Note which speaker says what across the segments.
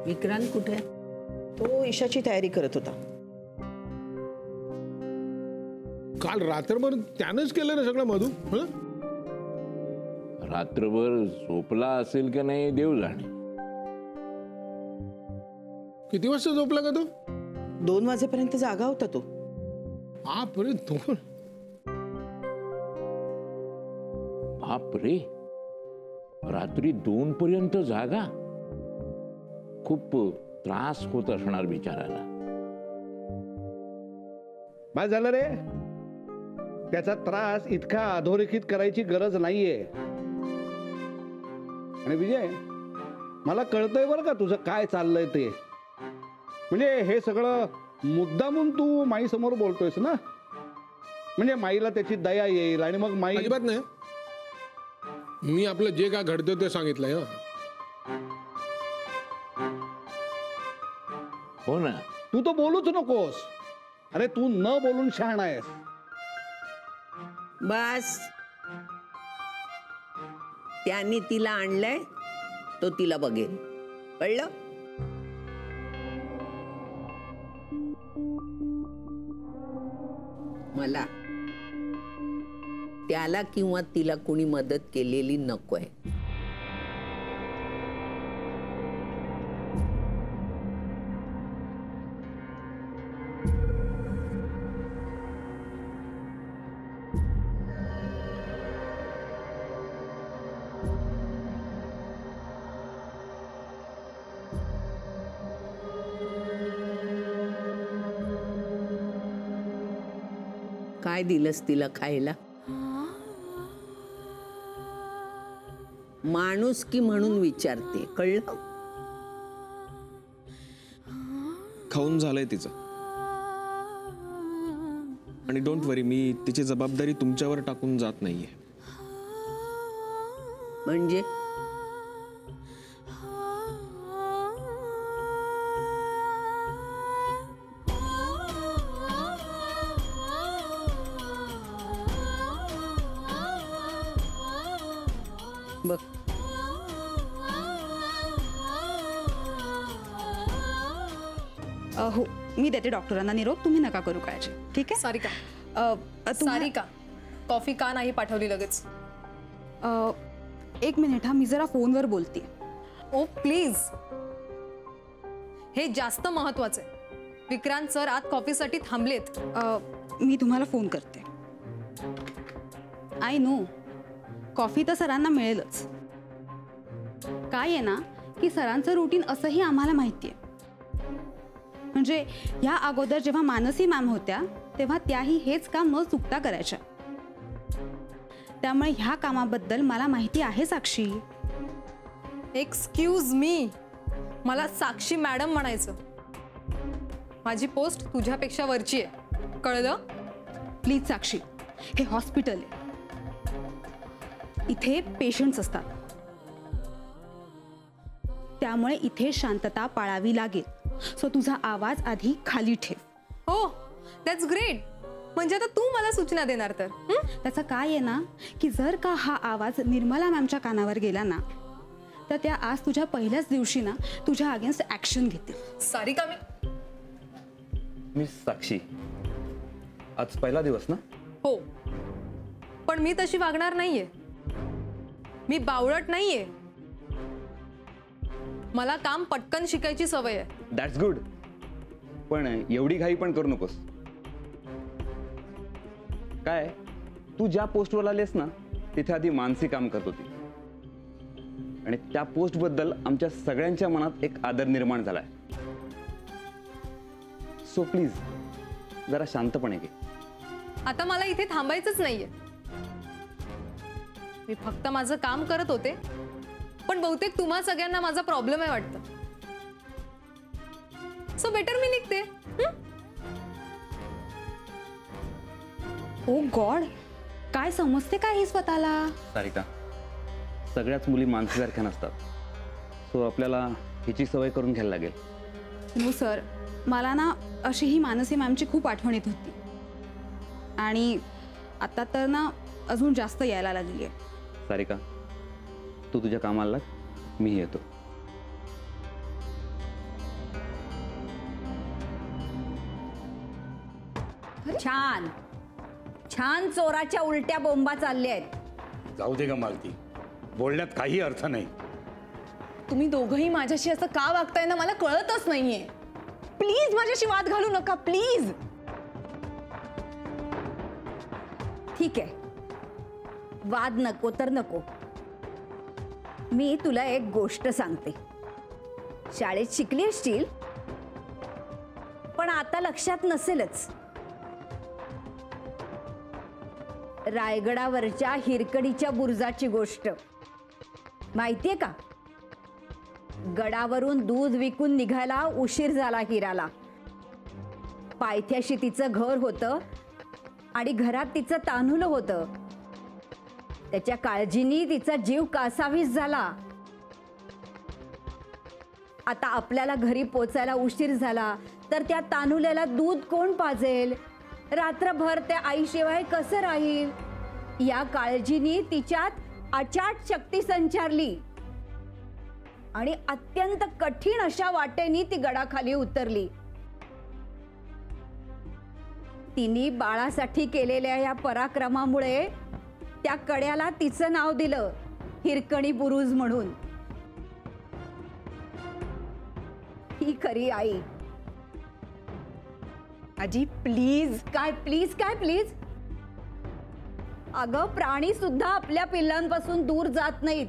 Speaker 1: विक्रांत कुठे?
Speaker 2: तो ईशाची तयारी करत होता.
Speaker 3: काल रात्रभर त्यानंच केलं ना सगळं मधू.
Speaker 4: रात्रभर झोपला असेल का नाही देव जाणे.
Speaker 3: किती वाजता झोपला का तो?
Speaker 2: 2 वाजेपर्यंत जागा होता तो.
Speaker 3: बापरे 2.
Speaker 4: बापरे रात्री 2 पर्यंत जागा. खूप त्रास होत असणार बिचाराला.
Speaker 5: बस झालं रे. त्याचा त्रास इतका अधोरेखित करायची गरज नाहीये. आणि विजय, मला कळतंय बरं का तुझं काय चाललंय ते. म्हणजे हे सगळं मुद्दामून तू माई समोर बोलतोयस ना. म्हणजे माईला त्याची दया येईल आणि मग माई.
Speaker 3: अजिबात नाही. मी आपलं जे काय घडतं ते सांगितलंय.
Speaker 4: हो ना.
Speaker 5: तू तर बोलूच नकोस. अरे तू न बोलून शहाणा आहेस.
Speaker 1: बस. त्यांनी तिला आणलंय तो तिला बघेल. कळलं? मला त्याला किंवा तिला कोणी मदत केलेली नकोय. काय दिलंस तिला खायला? माणुसकी म्हणून विचारते. कळलं?
Speaker 6: खाऊन झालंय तिचं. आणि डोंट वरी, मी तिची जबाबदारी तुमच्यावर टाकून जात नाहीये.
Speaker 1: म्हणजे बघ,
Speaker 7: हो मी देते डॉक्टरांना निरोप. तुम्ही नका करू काळजी. ठीक आहे
Speaker 8: सारिका. सारिका, कॉफी का नाही पाठवली लगेच?
Speaker 7: 1 मिनिट हा, मी जरा फोनवर बोलते.
Speaker 8: ओ प्लीज, हे जास्त महत्वाचं आहे. विक्रांत सर आत कॉफीसाठी थांबलेत.
Speaker 7: मी तुम्हाला फोन करते. आय नो, कॉफी तर सरांना मिळेलच. काय आहे ना की सरांचं रुटीन असंही आम्हाला माहिती आहे. म्हणजे या अगोदर जेव्हा मानसी मॅम होत्या तेव्हा त्याही हेच काम न चुकता करायच्या. त्यामुळे ह्या कामाबद्दल मला माहिती आहे साक्षी.
Speaker 8: एक्सक्यूज मी, मला साक्षी मॅडम म्हणायचं. माझी पोस्ट तुझ्यापेक्षा वरची आहे. कळलं?
Speaker 7: प्लीज साक्षी, हे हॉस्पिटल आहे. इथे पेशंट्स असतात. त्यामुळे इथे शांतता पाळावी लागेल. सो तुझा आवाज आधी खाली ठेव.
Speaker 8: हो, दॅट्स ग्रेट. म्हणजे आता तू मला सूचना देणार तर?
Speaker 7: त्याचं काय आहे ना की जर का हा आवाज निर्मला मॅमच्या कानावर गेला ना तर त्या आज तुझ्या पहिल्याच दिवशी ना तुझ्या अगेन्स्ट ऍक्शन घेतील.
Speaker 8: सारिका,
Speaker 9: मी साक्षी, आज पहिला दिवस ना?
Speaker 8: हो. पण मी तशी वागणार नाहीये. मी बावळट नाहीये. मला काम पटकन शिकायची सवय आहे.
Speaker 9: That's good. पण एवढी घाई पण करू नकोस. काय तू ज्या पोस्टवर आलीस ना तिथे आधी मानसी काम करत होती आणि त्या पोस्ट बद्दल आमच्या सगळ्यांच्या मनात एक आदर निर्माण झालाय. सो प्लीज जरा शांतपणे घे.
Speaker 8: आता मला इथे थांबायचंच नाहीये. मी फक्त माझं काम करत होते, पण बहुतेक तुम्हा सगळ्यांना माझा प्रॉब्लेम आहे वाटतं. सो बेटर मी निघते.
Speaker 7: ओ गॉड, काय समजते काय ही स्वतःला?
Speaker 9: सारिका, सगळ्याच मुली मानसीसारख्या नसतात. सो आपल्याला हिची सवय करून घ्यायला लागेल.
Speaker 7: नो सर, मला ना अशी ही मानसी मॅमची खूप आठवण येत होती आणि आता तर ना अजून जास्त यायला लागली आहे.
Speaker 9: सारिका, तू तुझ्या कामाला लाग, मी येतो.
Speaker 10: छान छान चोराच्या उलट्या बोंबा चालल्या आहेत.
Speaker 11: जाऊ दे ग मालती, बोलण्यात काही अर्थ नाही.
Speaker 8: तुम्ही दोघंही माझ्याशी असं का वागताय ना मला कळतच नाहीये. प्लीज माझ्याशी वाद घालू नका प्लीज.
Speaker 10: ठीक आहे, वाद नको तर नको. मी तुला एक गोष्ट सांगते. शाळेत शिकली असशील पण आता लक्षात नसेलच. रायगडावरच्या हिरकणीच्या बुरुजाची गोष्ट माहितीये का? गडावरून दूध विकून निघायला उशीर झाला हिराला. पायथ्याशी तिचं घर होतं आणि घरात तिचं तान्हुलं होतं. त्याच्या काळजीनी तिचा जीव कासावीस झाला. आता आपल्याला घरी पोचायला उशीर झाला तर त्या तान्हुल्याला दूध कोण पाजेल? रात्रभर त्या आईशिवाय कसं राहील? या काळजीनी तिच्यात अचाट शक्ती संचारली आणि अत्यंत कठीण अशा वाटेनी ती गडाखाली उतरली. तिने बाळासाठी केलेल्या या पराक्रमामुळे त्या कड्याला तिचं नाव दिलं, हिरकणी बुरुज म्हणून. ही खरी आई.
Speaker 8: आजी प्लीज.
Speaker 10: काय प्लीज? काय प्लीज? अगं, प्राणी सुद्धा आपल्या पिल्लांपासून दूर जात नाहीत.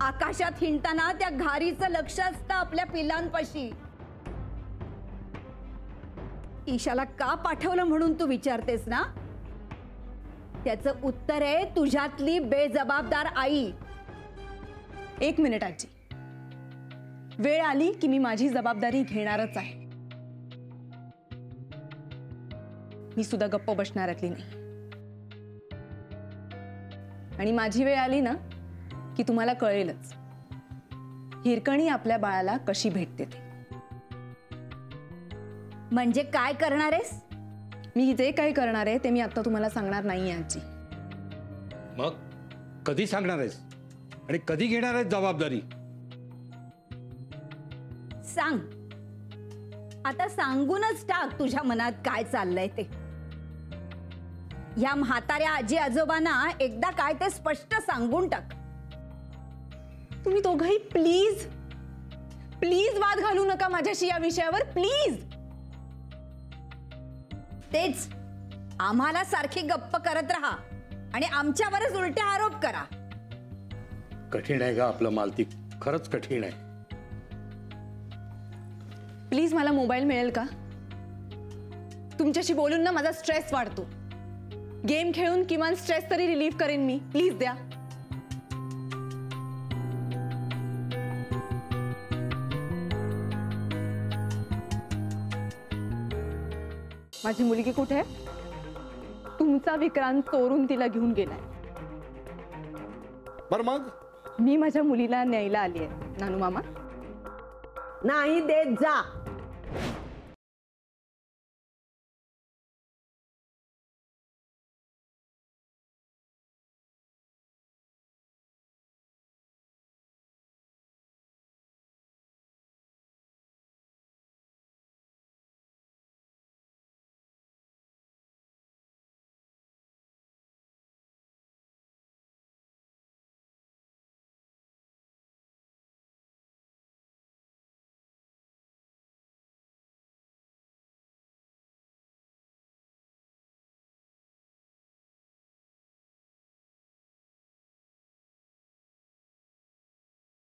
Speaker 10: आकाशात हिंडताना त्या घारीचं लक्ष असतं आपल्या पिल्लांपाशी. ईशाला का पाठवलं म्हणून तू विचारतेस ना? त्याचं उत्तर आहे तुझ्यातली बेजबाबदार आई.
Speaker 8: एक मिनिट आजी, वेळ आली की मी माझी जबाबदारी घेणारच आहे. मी सुद्धा गप्प बसणाऱ्यातली नाही. आणि माझी वेळ आली ना की तुम्हाला कळेलच हिरकणी आपल्या बाळाला कशी भेटते ते.
Speaker 10: म्हणजे काय करणार आहेस?
Speaker 8: मी जे काही करणार आहे ते मी आता तुम्हाला सांगणार नाहीये आजी.
Speaker 11: मग कधी सांगणार आहेस आणि कधी घेणार आहेस जबाबदारी?
Speaker 10: सांग आता, सांगूनच टाक तुझ्या मनात काय चाललंय ते. या म्हाताऱ्या आजी आजोबांना एकदा काय ते स्पष्ट सांगून टाक.
Speaker 8: तुम्ही दोघंही प्लीज प्लीज वाद घालू नका माझ्याशी या विषयावर प्लीज.
Speaker 10: तेच आम्हाला सारखी गप्प करत राहा आणि आमच्यावरच उलटे आरोप करा.
Speaker 11: कठीण आहे का आपलं मालती, खरंच कठीण आहे.
Speaker 8: प्लीज मला मोबाईल मिळेल का? तुमच्याशी बोलून ना माझा स्ट्रेस वाढतो. गेम खेळून किमान स्ट्रेस तरी रिलीव्ह करेन मी. प्लीज द्या. माझी मुलगी कुठे आहे? तुमचा विक्रांत चोरून तिला घेऊन गेलाय.
Speaker 5: बर मग
Speaker 8: मी माझ्या मुलीला न्यायला आली आहे नानू मामा.
Speaker 1: नाही देत जा.